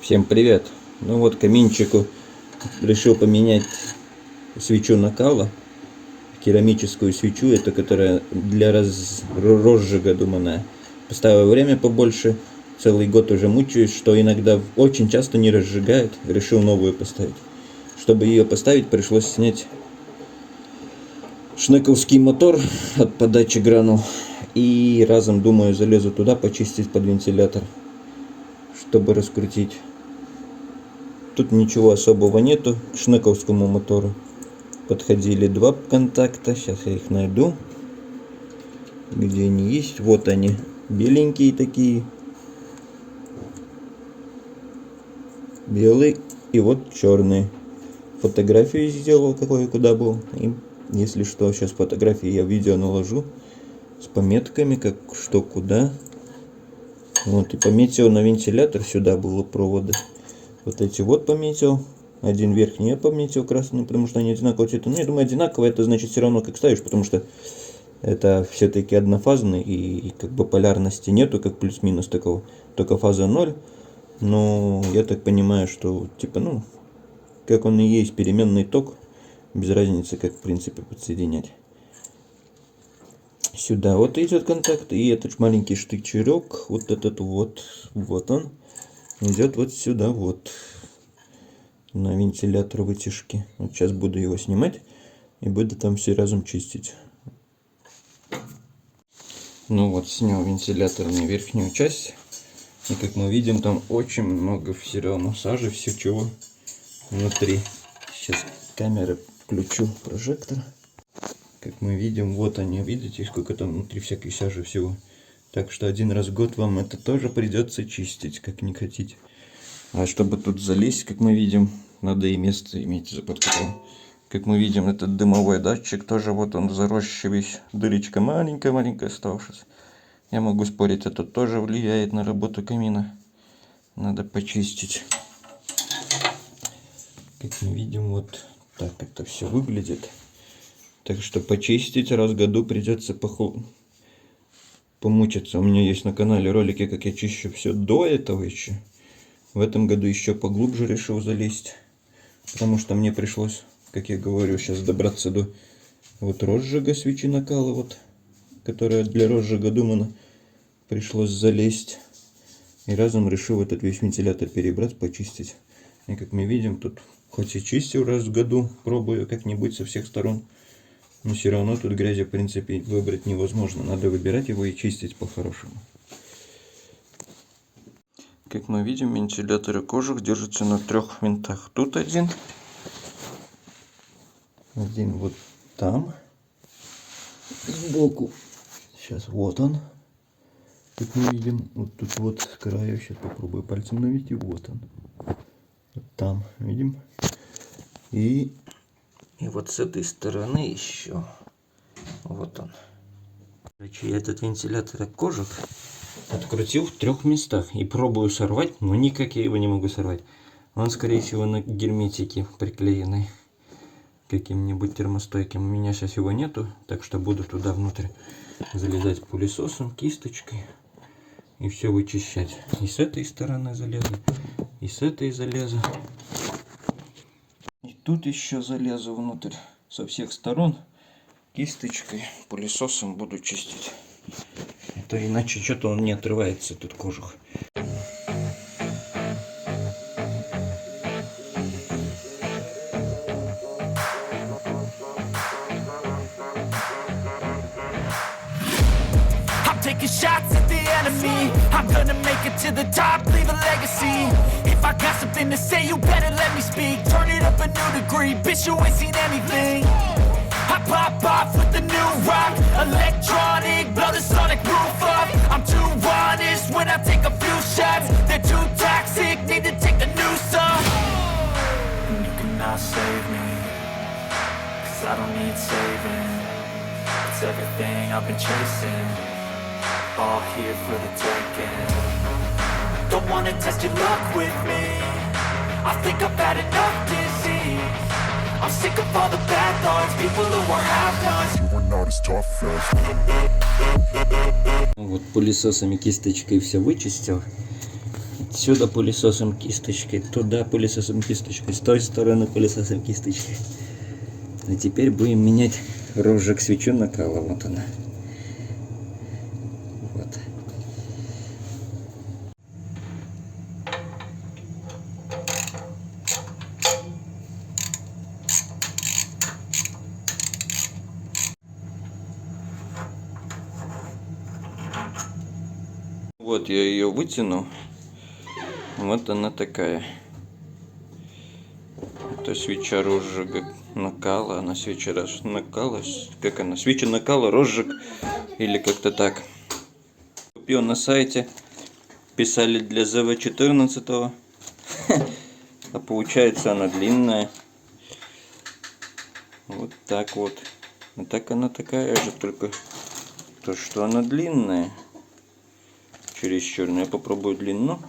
Всем привет! Ну вот каминчику решил поменять свечу накала, керамическую свечу, это которая для розжига думанная. Поставил время побольше, целый год уже мучаюсь, что иногда очень часто не разжигает, решил новую поставить. Чтобы ее поставить, пришлось снять шнековский мотор от подачи гранул и разом, думаю, залезу туда почистить под вентилятор, чтобы раскрутить. Тут ничего особого нету к шнековскому мотору. Подходили два контакта, сейчас я их найду. Где они есть? Вот они, беленькие такие. Белый и вот черный. Фотографию сделал, какой и куда был. И если что, сейчас фотографии я в видео наложу с пометками, как что куда. Вот, и пометил на вентилятор, сюда было проводы. Вот эти вот пометил. Один верхний я пометил красный, потому что они одинакового цвета. Ну, я думаю, одинаково, это значит все равно как ставишь, потому что это все-таки однофазный и как бы полярности нету, как плюс-минус такого. Только фаза 0. Но я так понимаю, что типа, ну, как он и есть, переменный ток. Без разницы, как в принципе подсоединять. Сюда вот идет контакт. И этот маленький штычерок, вот этот вот он. Идет вот сюда вот на вентилятор вытяжки. Вот сейчас буду его снимать и буду там все разом чистить. Ну вот, снял вентиляторную верхнюю часть, и как мы видим, там очень много все равно сажи, все чего внутри. Сейчас камеры включу, прожектор. Как мы видим, вот они, видите, сколько там внутри всякой сажи всего. Так что один раз в год вам это тоже придется чистить, как не хотите. А чтобы тут залезть, как мы видим, надо и место иметь под которым. Как мы видим, этот дымовой датчик тоже, вот он заросший весь, дырочка маленькая оставшаяся. Я могу спорить, это тоже влияет на работу камина. Надо почистить. Как мы видим, вот так это все выглядит. Так что почистить раз в году придется помучиться. У меня есть на канале ролики, как я чищу все до этого еще. В этом году еще поглубже решил залезть, потому что мне пришлось, как я говорю, сейчас добраться до вот розжига свечи накала, вот, которая для розжига думана. Пришлось залезть и разом решил этот весь вентилятор перебрать, почистить. И как мы видим, тут хоть и чистил раз в году, пробую как-нибудь со всех сторон, но все равно тут грязи в принципе выбрать невозможно. Надо выбирать его и чистить по-хорошему. Как мы видим, вентиляторы кожух держатся на 3 винтах. Тут один вот там сбоку. Сейчас вот он. Как мы видим, вот тут вот с краю. Сейчас попробую пальцем навести. Вот он. Вот там, видим. И вот с этой стороны еще. Вот он. Короче, я этот вентилятор кожух открутил в 3 местах и пробую сорвать, но никак я его не могу сорвать. Он, скорее всего, на герметике приклеенный каким-нибудь термостойким. У меня сейчас его нету, так что буду туда внутрь залезать пылесосом, кисточкой и все вычищать. И с этой стороны залезу, и с этой залезу. И тут еще залезу внутрь со всех сторон. Кисточкой, пылесосом буду чистить. Это иначе что-то он не отрывается, тут кожух. Taking shots at the enemy. I'm gonna make it to the top, leave a legacy. If I got something to say, you better let me speak. Turn it up a new degree, bitch, you ain't seen anything. I pop off with the new rock, electronic, blow the sonic roof up. I'm too honest when I take a few shots. They're too toxic, need to take the noose off. And you cannot save me, 'cause I don't need saving. It's everything I've been chasing, all here for the taking. Don't wanna test your luck with me, I think I've had enough disease. I'm sick of all the bad thoughts, people who are half-nots. You are not as tough as. Вот пылесосом и кисточкой все вычистил. Отсюда пылесосом кисточкой, туда пылесосом кисточкой, с той стороны пылесосом кисточкой. А теперь будем менять розжиг свечу накала. Вот она. Вот. Вот я ее вытянул. Вот она такая. Это свеча розжига накала. Она свеча накала. Как она? Свеча накала, розжиг. Или как-то так. Купил на сайте. Писали для ZV 14. А получается она длинная. Вот так вот. А так она такая же, только то, что она длинная. Чересчур. Я попробую длину.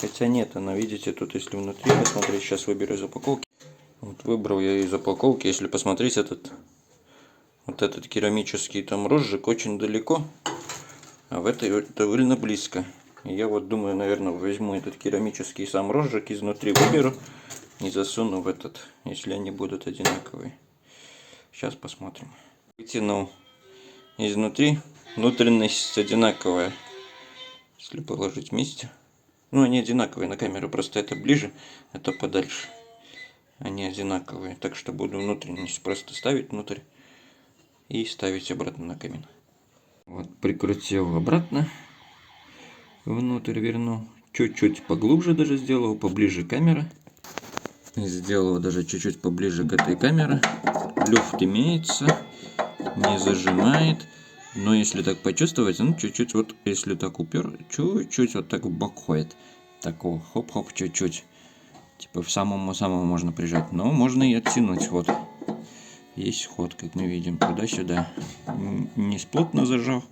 Хотя нет, она, видите, тут если внутри посмотреть, сейчас выберу из упаковки. Вот выбрал я из упаковки, если посмотреть вот этот керамический там розжиг очень далеко, а в этой довольно близко. И я вот думаю, наверное, возьму этот керамический сам розжиг, изнутри выберу и засуну в этот, если они будут одинаковые. Сейчас посмотрим. Вытянул изнутри, внутренность одинаковая, если положить вместе. Ну, они одинаковые на камеру, просто это ближе, это подальше. Они одинаковые, так что буду внутренность просто ставить внутрь и ставить обратно на камин. Вот, прикрутил обратно, внутрь вернул. Чуть-чуть поглубже даже сделал, поближе камера. Сделал даже чуть-чуть поближе к этой камере. Люфт имеется, не зажимает. Но если так почувствовать, ну чуть-чуть вот, если так упер, чуть-чуть вот так в бок ходит. Такого хоп-хоп чуть-чуть. Типа в самому-самому можно прижать. Но можно и оттянуть. Вот. Есть ход, как мы видим, туда-сюда. Не плотно зажал,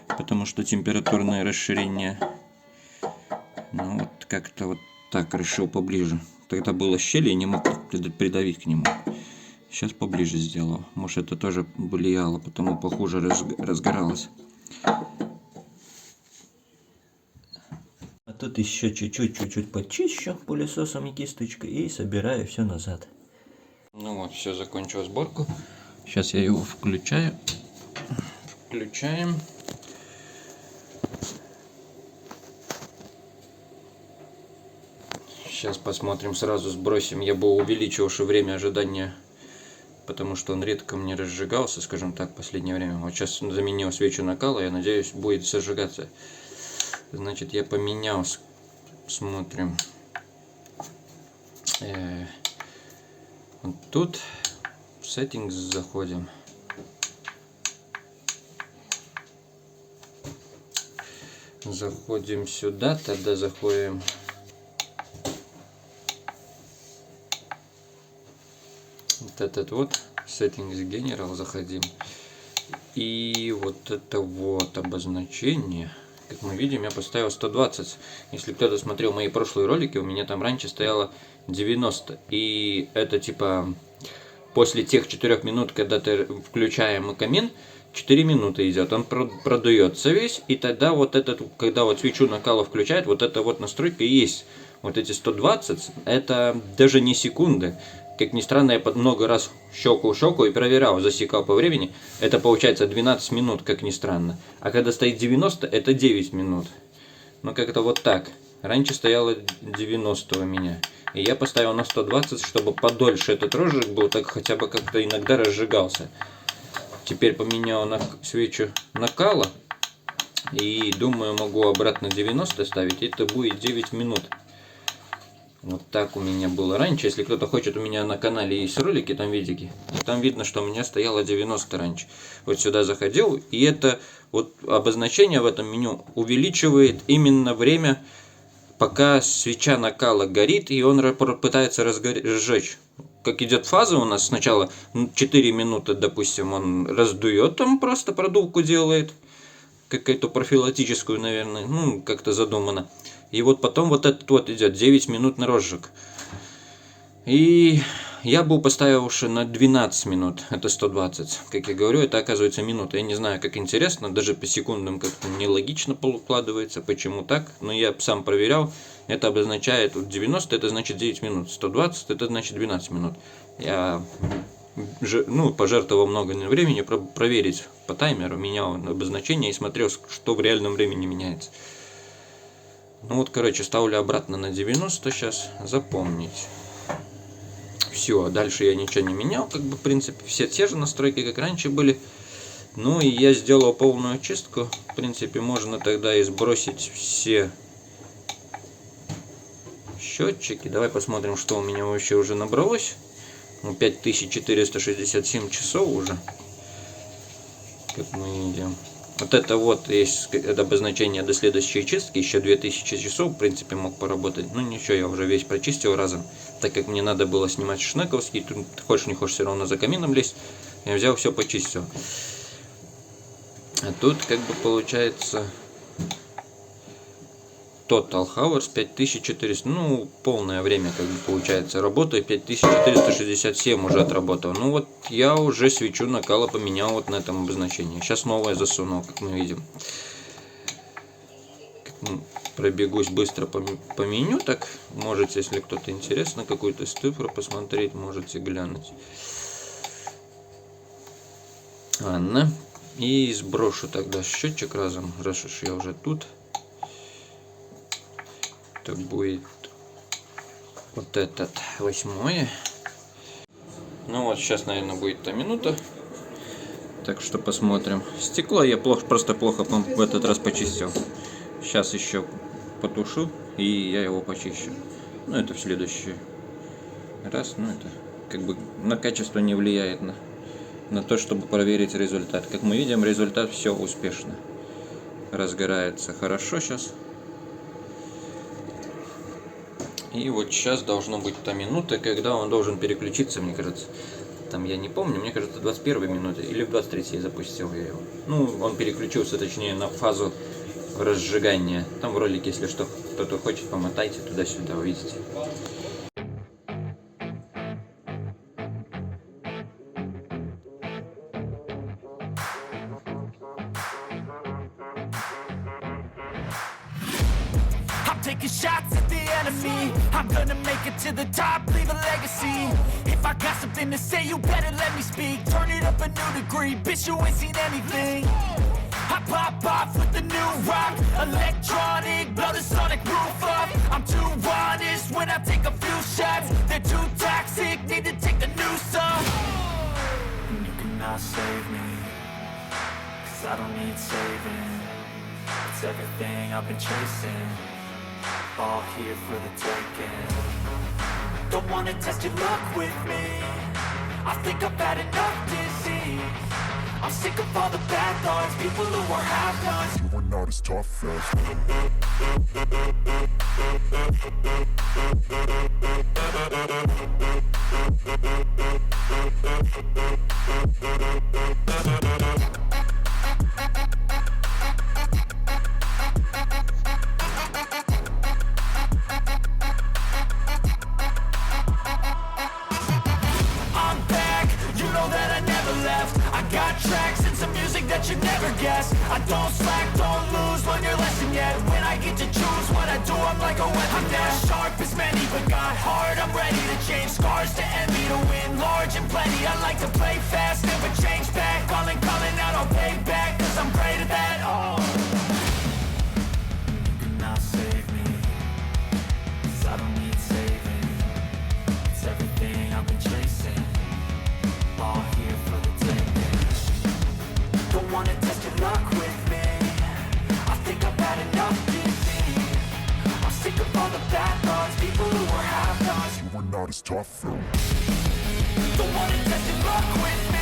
потому что температурное расширение. Ну вот как-то вот так решил поближе. Тогда было щель, и не мог придавить к нему. Сейчас поближе сделал. Может, это тоже влияло, потому похуже разгоралось. А тут еще чуть-чуть почищу пылесосом и кисточкой и собираю все назад. Ну вот, все, закончил сборку. Сейчас я его включаю. Включаем. Сейчас посмотрим, сразу сбросим. Я бы увеличил время ожидания, потому что он редко мне разжигался, скажем так, в последнее время. Вот сейчас заменил свечу накала, я надеюсь, будет зажигаться. Значит, я поменял, смотрим. Вот тут в settings заходим. Заходим сюда, тогда заходим. Вот этот вот settings general заходим. И вот это вот обозначение, как мы видим, я поставил 120. Если кто-то смотрел мои прошлые ролики, у меня там раньше стояло 90. И это типа после тех 4 минут, когда ты включаем камин, 4 минуты идет, он продуется весь. И тогда вот этот, когда вот свечу накала включает, вот эта вот настройка и есть. Вот эти 120, это даже не секунды. Как ни странно, я много раз щелкал и проверял, засекал по времени. Это получается 12 минут, как ни странно. А когда стоит 90, это 9 минут. Ну как-то вот так. Раньше стояло 90 у меня. И я поставил на 120, чтобы подольше этот розжиг был, так хотя бы как-то иногда разжигался. Теперь поменял на свечу накала. И думаю, могу обратно 90 ставить. Это будет 9 минут. Вот так у меня было раньше. Если кто-то хочет, у меня на канале есть ролики, там видики. И там видно, что у меня стояло 90 раньше. Вот сюда заходил, и это вот обозначение в этом меню увеличивает именно время, пока свеча накала горит, и он пытается разжечь. Как идет фаза у нас, сначала 4 минуты, допустим, он раздует, там просто продувку делает. Какую-то профилактическую, наверное, ну, как-то задумано. И вот потом вот этот вот идет 9 минут на розжиг. И я был поставивший на 12 минут, это 120. Как я говорю, это оказывается минута. Я не знаю, как интересно, даже по секундам как-то нелогично укладывается, почему так. Но я сам проверял, это обозначает, вот 90 это значит 9 минут, 120 это значит 12 минут. Я пожертвовал много времени проверить по таймеру, менял обозначение и смотрел, что в реальном времени меняется. Ну вот, короче, ставлю обратно на 90 сейчас, запомнить. Все, дальше я ничего не менял, как бы, в принципе, все те же настройки, как раньше были. Ну и я сделал полную чистку. В принципе, можно тогда и сбросить все счетчики. Давай посмотрим, что у меня вообще уже набралось. 5467 часов уже, как мы видим. Вот это вот есть это обозначение до следующей чистки, еще 2000 часов, в принципе, мог поработать. Ну ничего, я уже весь прочистил разом, так как мне надо было снимать шнековский, тут хочешь не хочешь, все равно за камином лезть. Я взял, все почистил. А тут как бы получается Total Hours 5400, ну полное время как бы получается работаю, 5467 уже отработал. Ну вот я уже свечу накала поменял вот на этом обозначении. Сейчас новое засунул, как мы видим. Пробегусь быстро по меню, так можете, если кто-то интересно, какую-то цифру посмотреть, можете глянуть. Ладно, и сброшу тогда счетчик разом, раз уж я уже тут. Будет вот этот 8. Ну вот сейчас, наверное, будет та минута, так что посмотрим. Стекло я просто плохо в этот раз почистил. Сейчас еще потушу и я его почищу. Ну это в следующий раз. Ну это как бы на качество не влияет, на то, чтобы проверить результат. Как мы видим, результат все успешно разгорается хорошо сейчас. И вот сейчас должно быть та минута, когда он должен переключиться, мне кажется. Там я не помню, мне кажется, 21 минуты или в 23 запустил я его. Ну, он переключился, точнее, на фазу разжигания. Там в ролике, если что, кто-то хочет, помотайте туда-сюда, увидите. Taking shots at the enemy, I'm gonna make it to the top, leave a legacy. If I got something to say, you better let me speak. Turn it up a new degree, bitch, you ain't seen anything. I pop off with the new rock, electronic, blow the sonic roof up. I'm too honest when I take a few shots. They're too toxic, need to take the new song. And you cannot save me, 'cause I don't need saving. It's everything I've been chasing, all here for the taking. Don't wanna test your luck with me, I think I've had enough disease. I'm sick of all the bad thoughts, people who are half-nots. You were not as tough as that you never guess. I don't slack, don't lose, learn your lesson yet. When I get to choose what I do, I'm like a weapon. I'm not sharp as many, but got hard. I'm ready to change scars to envy, to win large and plenty. I like to play fast, never change back. Calling out, I'll pay back, 'cause I'm great at that. Oh, you cannot save me, 'cause I don't need saving. It's everything I've been chasing, all here for the taking. Don't wanna test your luck with me, I think I've had enough disease. I'm sick of all the bad thoughts, people who are half-nots. You were not as tough, though. Don't wanna test your luck with me,